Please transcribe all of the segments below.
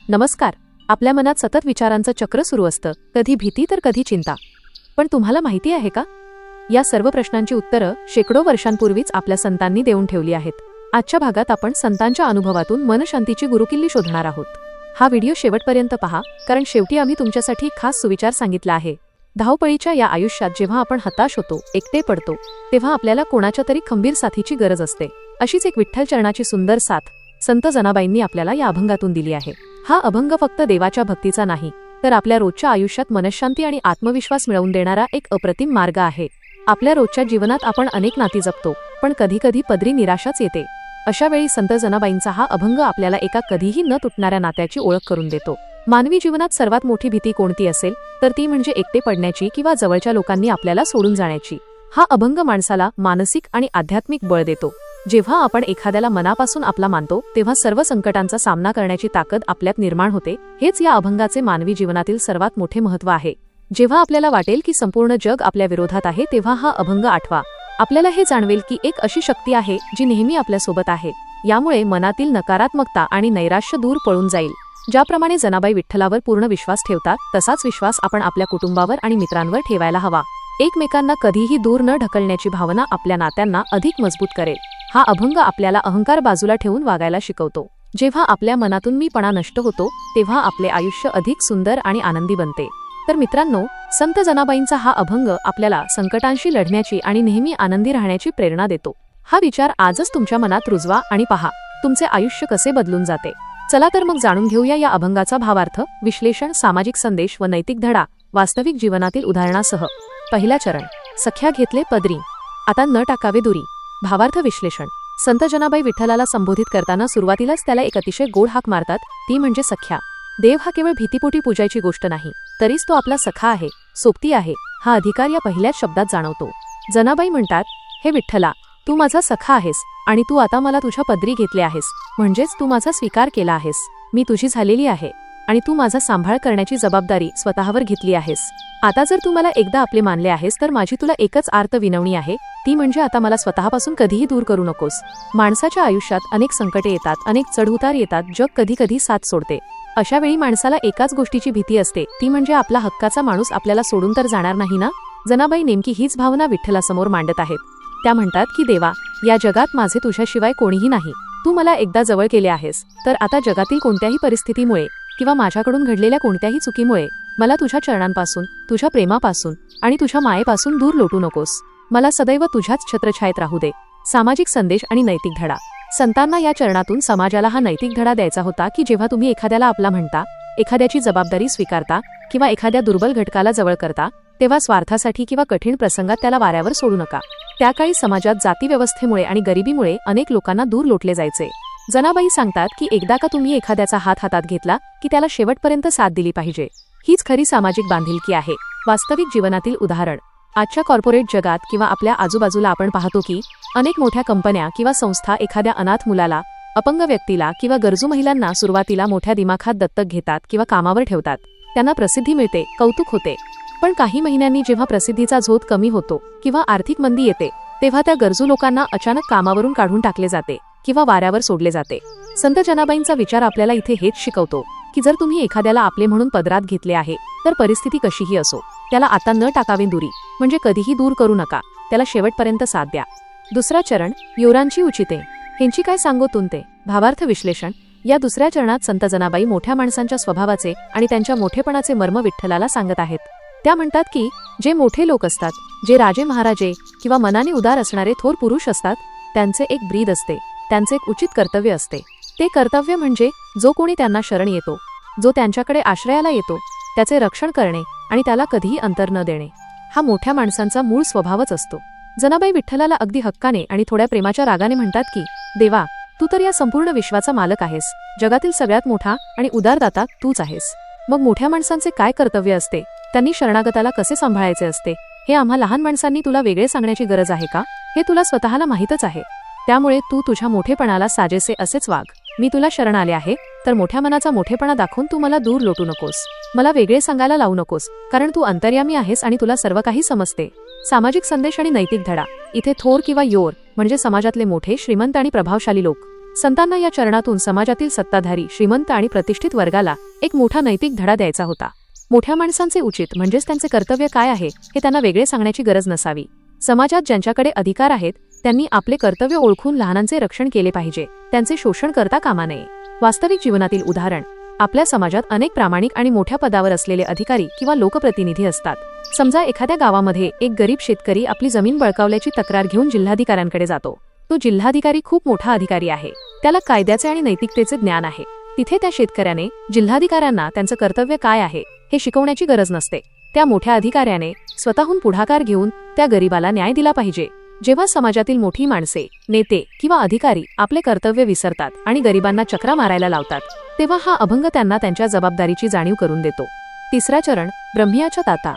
नमस्कार. आपल्या मनात सतत विचारांचं चक्र सुरू असतं, कधी भीती तर कधी चिंता. पण तुम्हाला माहिती आहे का, या सर्व प्रश्नांची उत्तरं शेकडो वर्षांपूर्वीच आपल्या संतांनी देऊन ठेवली आहेत. आजच्या भागात आपण संतांच्या अनुभवातून मनशांतीची गुरुकिल्ली शोधणार आहोत. हा व्हिडिओ शेवटपर्यंत पहा, कारण शेवटी आम्ही तुमच्यासाठी खास सुविचार सांगितला आहे. धावपळीच्या या आयुष्यात जेव्हा आपण हताश होतो, एकटे पडतो, तेव्हा आपल्याला कोणाच्या तरी खंबीर साथीची गरज असते. अशीच एक विठ्ठल चरणाची सुंदर साथ संत जनाबाईंनी आपल्याला या अभंगातून दिली आहे. हा अभंग फक्त देवाच्या भक्तीचा नाही, तर आपल्या रोजच्या आयुष्यात मनशांती आणि आत्मविश्वास मिळवून देणारा एक अप्रतिम मार्ग आहे. आपल्या रोजच्या जीवनात आपण अनेक नाती जपतो, पण कधीकधी पदरी निराशाच येते. अशा वेळी संत जनाबाईंचा हा अभंग आपल्याला एका कधीही न तुटणाऱ्या नात्याची ओळख करून देतो. मानवी जीवनात सर्वात मोठी भीती कोणती असेल, तर ती म्हणजे एकटे पडण्याची किंवा जवळच्या लोकांनी आपल्याला सोडून जाण्याची. हा अभंग माणसाला मानसिक आणि आध्यात्मिक बळ देतो. जेव्हा आपण एखाद्याला मनापासून आपला मानतो, तेव्हा सर्व संकटांचा सामना करण्याची ताकद आपल्यात निर्माण होते. हेच या अभंगाचे मानवी जीवनातील सर्वात मोठे महत्त्व आहे. जेव्हा आपल्याला वाटेल की संपूर्ण जग आपल्या विरोधात आहे, तेव्हा हा अभंग आठवा. आपल्याला हे जाणवेल की एक अशी शक्ती आहे जी नेहमी आपल्यासोबत आहे. यामुळे मनातील नकारात्मकता आणि नैराश्य दूर पळून जाईल. ज्याप्रमाणे जनाबाई विठ्ठलावर पूर्ण विश्वास ठेवतात, तसाच विश्वास आपण आपल्या कुटुंबावर आणि मित्रांवर ठेवायला हवा. एकमेकांना कधीही दूर न ढकलण्याची भावना आपल्या नात्यांना अधिक मजबूत करेल. हा अभंग आपल्याला अहंकार बाजूला ठेवून वागायला शिकवतो. जेव्हा आपल्या मनातून मीपणा नष्ट होतो, तेव्हा आपले आयुष्य अधिक सुंदर आणि आनंदी बनते. तर मित्रांनो, संत जनाबाईंचा हा अभंग आपल्याला संकटांशी लढण्याची आणि नेहमी आनंदी राहण्याची प्रेरणा देतो. हा विचार आजच तुमच्या मनात रुजवा आणि पहा, तुमचे आयुष्य कसे बदलून जाते. चला तर मग जाणून घेऊया या अभंगाचा भावार्थ, विश्लेषण, सामाजिक संदेश व नैतिक धडा वास्तविक जीवनातील उदाहरणासह. पहिला चरण, सख्या घेतले पदरी, आता न टाकावे दुरी. भावार्थ विश्लेषण. संत जनाबाई विठ्ठलाला संबोधित करताना सुरुवातीलाच त्याला एक अतिशय गोड हाक मारतात, ती म्हणजे सख्या. देव हा केवळ भीतीपोटी पूजायची गोष्ट नाही, तरीच तो आपला सखा आहे, सोबती आहे, हा अधिकार या पहिल्याच शब्दात जाणवतो. जनाबाई म्हणतात, हे विठ्ठला, तू माझा सखा आहेस आणि तू आता मला तुझ्या पदरी घेतले आहेस, म्हणजेच तू माझा स्वीकार केला आहेस. मी तुझी झालेली आहे आणि तू माझा सांभाळ करण्याची जबाबदारी स्वतःवर घेतली आहेस. आता जर तू मला एकदा आपले मानले आहेस, तर माझी तुला एकच आर्त विनवणी आहे, ती म्हणजे आता मला स्वतःपासून कधीही दूर करू नकोस. माणसाच्या आयुष्यात अनेक संकटे येतात, अनेक चढउतार येतात, जग कधी कधी साथ सोडते. अशा वेळी माणसाला एकाच गोष्टीची भीती असते, ती म्हणजे आपला हक्काचा माणूस आपल्याला सोडून तर जाणार नाही ना. जनाबाई नेमकी हीच भावना विठ्ठलासमोर मांडत आहेत. त्या म्हणतात की देवा, या जगात माझे तुझ्याशिवाय कोणीही नाही. तू मला एकदा जवळ केले आहेस, तर आता जगातील कोणत्याही परिस्थितीमुळे किंवा माझ्याकडून घडलेल्या कोणत्याही चुकीमुळे मला तुझ्या चरणांपासून, तुझ्या प्रेमापासून आणि तुझ्या मायेपासून दूर लोटू नकोस. मला सदैव तुझ्याच छत्रछायेत राहू दे. सामाजिक संदेश आणि नैतिक धडा. संतांना या चरणातून समाजाला हा नैतिक धडा द्यायचा होता की जेव्हा तुम्ही एखाद्याला आपला म्हणता, एखाद्याची जबाबदारी स्वीकारता किंवा एखाद्या दुर्बल घटकाला जवळ करता, तेव्हा स्वार्थासाठी किंवा कठीण प्रसंगात त्याला वाऱ्यावर सोडू नका. त्याकाळी समाजात जाती व्यवस्थेमुळे आणि गरिबीमुळे अनेक लोकांना दूर लोटले जायचे. जनाबाई सांगतात की एकदा का तुम्ही एखाद्याचा हात हातात घेतला की त्याला शेवटपर्यंत साथ दिली पाहिजे. हीच खरी सामाजिक बांधिलकी आहे. वास्तविक जीवनातील उदाहरण. आजच्या कॉर्पोरेट जगात किंवा आपल्या आजूबाजूला आपण पाहतो की अनेक मोठ्या कंपन्या किंवा संस्था एखाद्या अनाथ मुलाला, अपंग व्यक्तीला किंवा गरजू महिलांना सुरुवातीला मोठ्या दिमाखात दत्तक घेतात किंवा कामावर ठेवतात. त्यांना प्रसिद्धी मिळते, कौतुक होते. पण काही महिन्यांनी जेव्हा प्रसिद्धीचा झोत कमी होतो किंवा आर्थिक मंदी येते, तेव्हा त्या गरजू लोकांना अचानक कामावरून काढून टाकले जाते किंवा वाऱ्यावर सोडले जाते. संत जनाबाईंचा विचार आपल्याला इथे हेच शिकवतो की जर तुम्ही एखाद्याला आपले म्हणून पदरात घेतले आहे, तर परिस्थिती कशीही असो, त्याला आता न टाकावे दुरी, म्हणजे कधीही दूर करू नका. त्याला शेवटपर्यंत साथ द्या. दुसरा चरण, योरांची उचिते, ह्यांची काय सांगो तुंते. भावार्थ विश्लेषण. या दुसऱ्या चरणात संत जनाबाई मोठ्या माणसांच्या स्वभावाचे आणि त्यांच्या मोठेपणाचे मर्म विठ्ठलाला सांगत आहेत. त्या म्हणतात की जे मोठे लोक असतात, जे राजे महाराजे किंवा मनाने उदार असणारे थोर पुरुष असतात, त्यांचे एक ब्रीद असते, त्यांचे एक उचित कर्तव्य असते. ते कर्तव्य म्हणजे जो कोणी त्यांना शरण येतो, जो त्यांच्याकडे आश्रयाला येतो, त्याचे रक्षण करणे आणि त्याला कधीही अंतर न देणे. हा मोठ्या माणसांचा मूळ स्वभावच असतो. जनाबाई विठ्ठलाला अगदी हक्काने आणि थोड्या प्रेमाच्या रागाने म्हणतात की देवा, तू तर या संपूर्ण विश्वाचा मालक आहेस. जगातील सगळ्यात मोठा आणि उदारदाता तूच आहेस. मग मोठ्या माणसांचे काय कर्तव्य असते, त्यांनी शरणागताला कसे सांभाळायचे असते, हे आम्हा लहान माणसांनी तुला वेगळे सांगण्याची गरज आहे का? हे तुला स्वतःला माहीतच आहे. त्यामुळे तू तुझ्या मोठेपणाला साजेसे असेच वाग. मी तुला शरण आले आहे, तर मोठ्या मनाचा मोठेपणा दाखवून तू मला दूर लोटू नकोस. मला वेगळे सांगायला लावू नकोस, कारण तू अंतर्यामी आहेस आणि तुला सर्व काही समजते. सामाजिक संदेश आणि नैतिक धडा. इथे थोर किंवा योर म्हणजे समाजातले मोठे, श्रीमंत आणि प्रभावशाली लोक. संतांना या चरणातून समाजातील सत्ताधारी, श्रीमंत आणि प्रतिष्ठित वर्गाला एक मोठा नैतिक धडा द्यायचा होता. मोठ्या माणसांचे उचित म्हणजेच त्यांचे कर्तव्य काय आहे हे त्यांना वेगळे सांगण्याची गरज नसावी. समाजात ज्यांच्याकडे अधिकार आहेत त्यांनी आपले कर्तव्य ओळखून लहानांचे रक्षण केले पाहिजे, त्यांचे शोषण करता कामा नये. वास्तविक जीवनातील उदाहरण: आपल्या समाजात अनेक प्रामाणिक आणि मोठ्या पदावर असलेले अधिकारी किंवा लोकप्रतिनिधी असतात. समजा एखाद्या गावामध्ये एक गरीब शेतकरी आपली जमीन बळकावल्याची तक्रार घेऊन जिल्हाधिकाऱ्यांकडे जातो. तो जिल्हाधिकारी खूप मोठा अधिकारी आहे, त्याला कायद्याचे आणि नैतिकतेचे ज्ञान आहे. तिथे त्या शेतकऱ्याने जिल्हाधिकाऱ्यांना त्यांचं कर्तव्य काय आहे हे शिकवण्याची गरज नसते. त्या मोठ्या अधिकाऱ्याने स्वतःहून पुढाकार घेऊन त्या गरीबाला न्याय दिला पाहिजे. जेव्हा समाजातील मोठी माणसे, नेते किंवा अधिकारी आपले कर्तव्य विसरतात आणि गरिबांना चक्रा मारायला लावतात, तेव्हा हा अभंग त्यांना त्यांच्या जबाबदारीची जाणीव करून देतो. तिसरा चरण: ब्रह्मियाच्या ताता,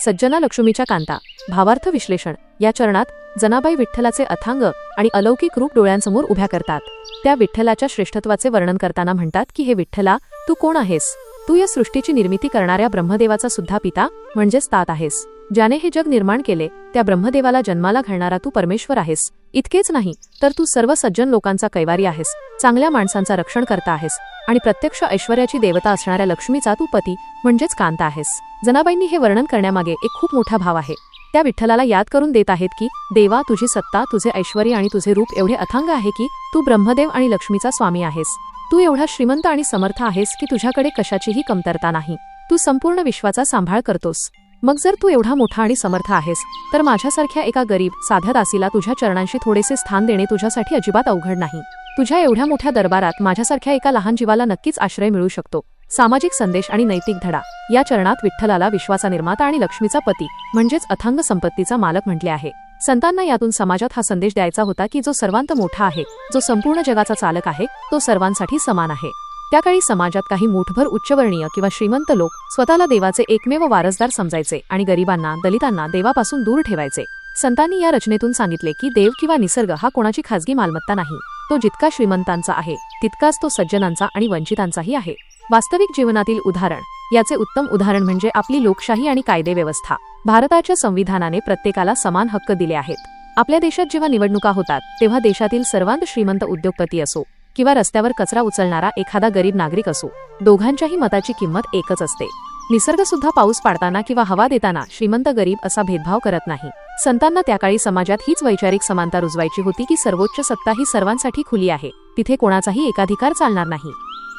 सज्जना लक्ष्मीच्या कांता. भावार्थ विश्लेषण: या चरणात जनाबाई विठ्ठलाचे अथांग आणि अलौकिक रूप डोळ्यांसमोर उभ्या करतात. त्या विठ्ठलाच्या श्रेष्ठत्वाचे वर्णन करताना म्हणतात की हे विठ्ठला, तू कोण आहेस? तू या सृष्टीची निर्मिती करणाऱ्या ब्रह्मदेवाचा सुद्धा पिता म्हणजेच तात आहेस. ज्याने हे जग निर्माण केले त्या ब्रह्मदेवाला जन्माला घालणारा तू परमेश्वर आहेस. इतकेच नाही तर तू सर्व सज्जन लोकांचा कैवारी आहेस, चांगल्या माणसांचा रक्षण करता आहेस आणि प्रत्यक्ष ऐश्वर्याची देवता असणाऱ्या लक्ष्मीचा तू पती म्हणजेच कांता आहेस. जनाबाईंनी हे वर्णन करण्यामागे एक खूप मोठा भाव आहे. त्या विठ्ठलाला याद करून देत आहेत की देवा, तुझी सत्ता, तुझे ऐश्वर्य आणि तुझे रूप एवढे अथांग आहे की तू ब्रह्मदेव आणि लक्ष्मीचा स्वामी आहेस. तू एवढा श्रीमंत आणि समर्थ आहेस की तुझ्याकडे कशाचीही कमतरता नाही. तू संपूर्ण विश्वाचा सांभाळ करतोस. मग जर तू एवढा मोठा आणि समर्थ आहेस तर माझ्यासारख्या एका गरीब साध्या दासीला तुझ्या चरणांशी थोडेसे स्थान देणे तुझ्यासाठी अजिबात अवघड नाही. तुझ्या एवढ्या मोठ्या दरबारात माझ्यासारख्या एका लहान जीवाला नक्कीच आश्रय मिळू शकतो. सामाजिक संदेश आणि नैतिक धडा: या चरणात विठ्ठलाला विश्वाचा निर्माता आणि लक्ष्मीचा पती म्हणजेच अथांग संपत्तीचा मालक म्हटले आहे. संतांना यातून समाजात हा संदेश द्यायचा होता की जो सर्वांत मोठा आहे, जो संपूर्ण जगाचा चालक आहे, तो सर्वांसाठी समान आहे. त्या काळी समाजात काही मूठभर उच्चवर्णीय किंवा श्रीमंत लोक स्वतःला देवाचे एकमेव वारसदार समजायचे आणि गरिबांना, दलितांना देवापासून दूर ठेवायचे. संतांनी या रचनेतून सांगितले की देव किंवा निसर्ग हा कोणाची खासगी मालमत्ता नाही. तो जितका श्रीमंतांचा आहे तितकाच तो सज्जनांचा आणि वंचितांचाही आहे. वास्तविक जीवनातील उदाहरण: याचे उत्तम उदाहरण म्हणजे आपली लोकशाही आणि कायदे व्यवस्था. भारताच्या संविधानाने प्रत्येकाला समान हक्क दिले आहेत. आपल्या देशात जेव्हा निवडणुका होतात तेव्हा देशातील सर्वांत श्रीमंत उद्योगपती असो किंवा रस्त्यावर कचरा उचलणारा एखादा गरीब नागरिक असो, दोघांच्याही मताची किंमत एकच असते. निसर्ग सुद्धा पाऊस पाडताना किंवा हवा देताना श्रीमंत गरीब असा भेदभाव करत नाही. संतांना त्या काळी समाजात हीच वैचारिक समानता रुजवायची होती की सर्वोच्च सत्ता ही सर्वांसाठी खुली आहे, तिथे कोणाचाही एकाधिकार चालणार नाही.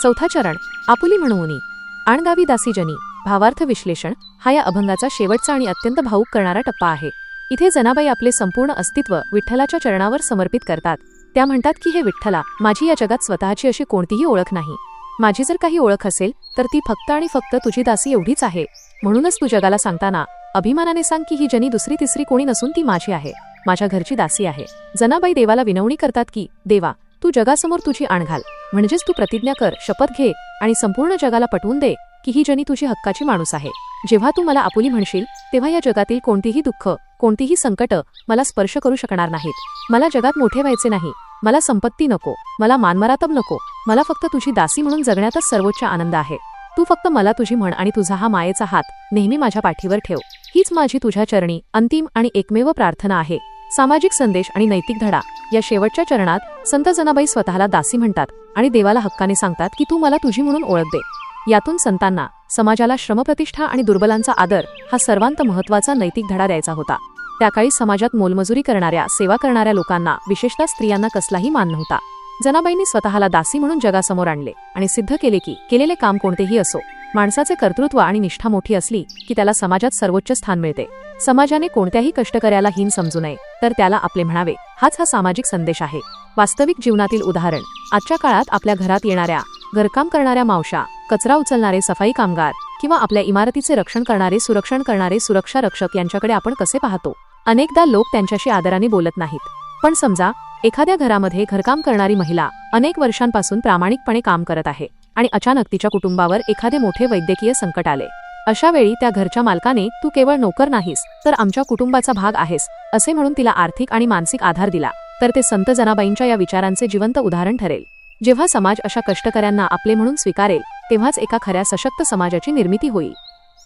चौथा चरण: आपुली म्हणूनी, आणगावी दासी जनी. भावार्थ विश्लेषण: हा या अभंगाचा शेवटचा आणि अत्यंत भावूक करणारा टप्पा आहे. इथे जनाबाई आपले संपूर्ण अस्तित्व विठ्ठलाच्या चरणावर समर्पित करतात. त्या म्हणतात की हे विठ्ठला, माझी या जगात स्वतःची अशी कोणतीही ओळख नाही. माझी जर काही ओळख असेल तर ती फक्त आणि फक्त तुझी दासी एवढीच आहे. म्हणूनच तू जगाला सांगताना अभिमानाने सांग की ही जनी दुसरी तिसरी कोणी नसून ती माझी आहे, माझ्या घरची दासी आहे. जनाबाई देवाला विनवणी करतात की देवा, तू जगासमोर तुझी आण घाल, म्हणजेच तू प्रतिज्ञा कर, शपथ घे आणि संपूर्ण जगाला पटवून दे की ही जनी तुझी हक्काची माणूस आहे. जेव्हा तू मला आपुली म्हणशील तेव्हा या जगातील कोणतीही दुःख, कोणतीही संकट मला स्पर्श करू शकणार नाहीत. मला जगात मोठे व्हायचे नाही, मला संपत्ती नको, मला मानमरातब नको, मला फक्त तुझी दासी म्हणून जगण्यातच सर्वोच्च आनंद आहे. तू फक्त मला तुझी म्हण आणि तुझा हा मायेचा हात नेहमी माझ्या पाठीवर ठेव. हीच माझी तुझ्या चरणी अंतिम आणि एकमेव प्रार्थना आहे. सामाजिक संदेश आणि नैतिक धडा: या शेवटच्या चरणात संत जनाबाई स्वतःला दासी म्हणतात आणि देवाला हक्काने सांगतात की तू मला तुझी म्हणून ओळख दे. यातून संतांना समाजाला श्रमप्रतिष्ठा आणि दुर्बलांचा आदर हा सर्वांत महत्त्वाचा नैतिक धडा द्यायचा होता. त्या काळी समाजात मोलमजुरी करणाऱ्या, सेवा करणाऱ्या लोकांना, विशेषतः स्त्रियांना कसलाही मान नव्हता. जनाबाईंनी स्वतःला दासी म्हणून जगासमोर आणले आणि सिद्ध केले की केलेले काम कोणतेही असो, माणसाचे कर्तृत्व आणि निष्ठा मोठी असली की त्याला समाजात सर्वोच्च स्थान मिळते. समाजाने कोणत्याही कष्टकर्याला हीन समजू नये, तर त्याला आपले म्हणावे, हाच हा सामाजिक संदेश आहे. वास्तविक जीवनातील उदाहरण: आजच्या काळात आपल्या घरात येणाऱ्या, घरकाम करणाऱ्या मावशा, कचरा उचलणारे सफाई कामगार किंवा आपल्या इमारतीचे रक्षण करणारे, सुरक्षा रक्षक यांच्याकडे आपण कसे पाहतो? अनेकदा लोक त्यांच्याशी आदराने बोलत नाहीत. पण समजा एखाद्या घरामध्ये घरकाम करणारी महिला अनेक वर्षांपासून प्रामाणिकपणे काम करत आहे आणि अचानक तिच्या कुटुंबावर एखादे मोठे वैद्यकीय संकट आले. अशा वेळी त्या घरच्या मालकाने तू केवळ नोकर नाहीस तर आमच्या कुटुंबाचा भाग आहेस असे म्हणून तिला आर्थिक आणि मानसिक आधार दिला, तर ते संत जनाबाईंच्या या विचारांचे जिवंत उदाहरण ठरेल. जेव्हा समाज अशा कष्टकर्यांना आपले म्हणून स्वीकारेल तेव्हाच एका खऱ्या सशक्त समाजाची निर्मिती होईल.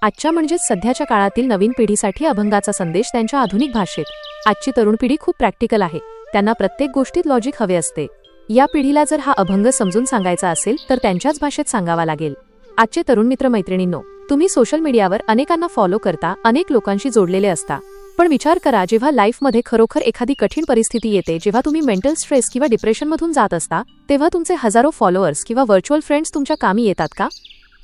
आजच्या म्हणजेच सध्याच्या काळातील नवीन पिढीसाठी अभंगाचा संदेश त्यांच्या आधुनिक भाषेत. आजची तरुण पिढी खूप प्रॅक्टिकल आहे. त्यांना प्रत्येक गोष्टीत लॉजिक हवे असते. या पिढीला जर हा अभंग समजून सांगायचा असेल तर त्यांच्याच भाषेत सांगावा लागेल. आजचे तरुण मित्र मैत्रिणींनो, तुम्ही सोशल मीडियावर अनेकांना फॉलो करता, अनेक लोकांशी जोडलेले असता. पण विचार करा, जेव्हा लाईफमध्ये खरोखर एखादी कठीण परिस्थिती येते, जेव्हा तुम्ही मेंटल स्ट्रेस किंवा डिप्रेशनमधून जात असता, तेव्हा तुमचे हजारो फॉलोअर्स किंवा व्हर्च्युअल फ्रेंड्स तुमच्या कामी येतात का?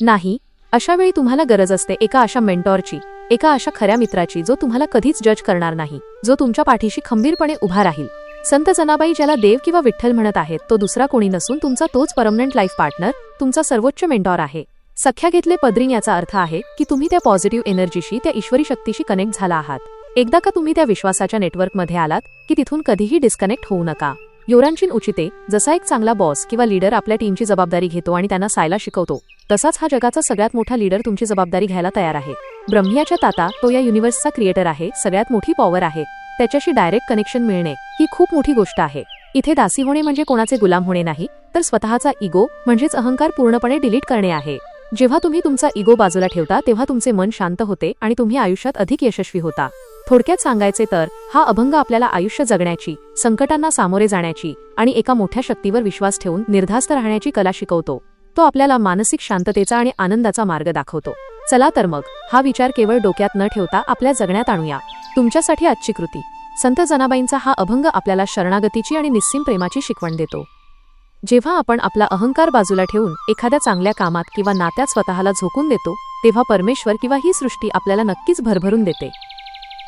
नाही. अशा वेळी तुम्हाला गरज असते एका अशा मेंटॉरची, एका अशा खऱ्या मित्राची जो तुम्हाला कधीच जज करणार नाही, जो तुमच्या पाठीशी खंबीरपणे उभा राहील. संत जनाबाई ज्याला देव किंवा विठ्ठल म्हणत आहेत, तो दुसरा कोणी नसून तुमचा तोच परमनंट लाईफ पार्टनर, तुमचा सर्वोच्च मेंटॉर आहे. सख्या घेतले पदरीन याचा अर्थ आहे की तुम्ही त्या पॉझिटिव्ह एनर्जीशी, त्या ईश्वरी शक्तीशी कनेक्ट झाला आहात. एकदा का तुम्ही त्या विश्वासाच्या नेटवर्कमध्ये आलात की तिथून कधीही डिस्कनेक्ट होऊ नका. योरांचीन उचिते, जसा एक चांगला बॉस किंवा लीडर आपल्या टीमची जबाबदारी घेतो आणि त्यांना सायला शिकवतो, तसाच हा जगाचा सगळ्यात मोठा लीडर तुमची जबाबदारी घ्यायला तयार आहे. ब्रह्मियाच्या ताता, तो या युनिव्हर्सचा क्रिएटर आहे, सगळ्यात मोठी पॉवर आहे. त्याच्याशी डायरेक्ट कनेक्शन मिळणे ही खूप मोठी गोष्ट आहे. इथे दासी होणे म्हणजे कोणाचे गुलाम होणे नाही, तर स्वतःचा इगो म्हणजेच अहंकार पूर्णपणे डिलीट करणे आहे. जेव्हा तुम्ही तुमचा इगो बाजूला ठेवता तेव्हा तुमचे मन शांत होते आणि तुम्ही आयुष्यात अधिक यशस्वी होता. थोडक्यात सांगायचे तर हा अभंग आपल्याला आयुष्य जगण्याची, संकटांना सामोरे जाण्याची आणि एका मोठ्या शक्तीवर विश्वास ठेवून निर्धास्त राहण्याची कला शिकवतो. तो आपल्याला मानसिक शांततेचा आणि आनंदाचा मार्ग दाखवतो. चला तर मग हा विचार केवळ डोक्यात न ठेवता आपल्या जगण्यात आणूया. तुमच्यासाठी आजची कृती. संत जनाबाईंचा हा अभंग आपल्याला शरणागतीची आणि निस्सीम प्रेमाची शिकवण देतो. जेव्हा आपण आपला अहंकार बाजूला ठेवून एखाद्या चांगल्या कामात किंवा नात्यात स्वतःला झोकून देतो, तेव्हा परमेश्वर किंवा ही सृष्टी आपल्याला नक्कीच भरभरून देते.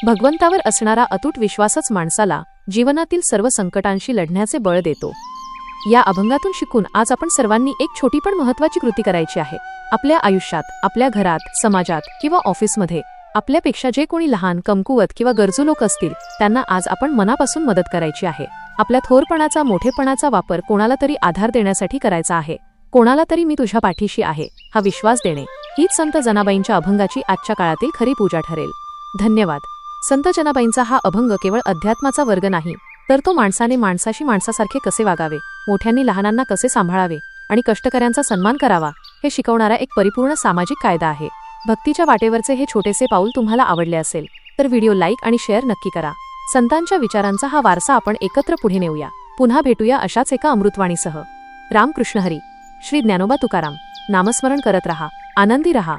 भगवंतावर असणारा अतूट विश्वासच माणसाला जीवनातील सर्व संकटांशी लढण्याचे बळ देतो. या अभंगातून शिकून आज आपण सर्वांनी एक छोटी पण महत्त्वाची कृती करायची आहे. आपल्या आयुष्यात, आपल्या घरात, समाजात किंवा ऑफिसमध्ये आपल्यापेक्षा जे कोणी लहान, कमकुवत किंवा गरजू लोक असतील, त्यांना आज आपण मनापासून मदत करायची आहे. आपल्या थोरपणाचा, मोठेपणाचा वापर कोणाला तरी आधार देण्यासाठी करायचा आहे. कोणाला तरी मी तुझ्या पाठीशी आहे हा विश्वास देणे, हीच संत जनाबाईंच्या अभंगाची आजच्या काळातील खरी पूजा ठरेल. धन्यवाद. संत जनाबाईंचा हा अभंग केवळ अध्यात्माचा वर्ग नाही, तर तो माणसाने माणसाशी माणसासारखे कसे वागावे, मोठ्यांनी लहानांना कसे सांभाळावे आणि कष्टकऱ्यांचा सन्मान करावा हे शिकवणारा एक परिपूर्ण सामाजिक कायदा आहे. भक्तीच्या वाटेवरचे हे छोटेसे पाऊल तुम्हाला आवडले असेल तर व्हिडिओ लाईक आणि शेअर नक्की करा. संतांच्या विचारांचा हा वारसा आपण एकत्र पुढे नेऊया. पुन्हा भेटूया अशाच एका अमृतवाणीसह. रामकृष्ण हरी. श्री ज्ञानोबा तुकाराम. नामस्मरण करत रहा, आनंदी रहा.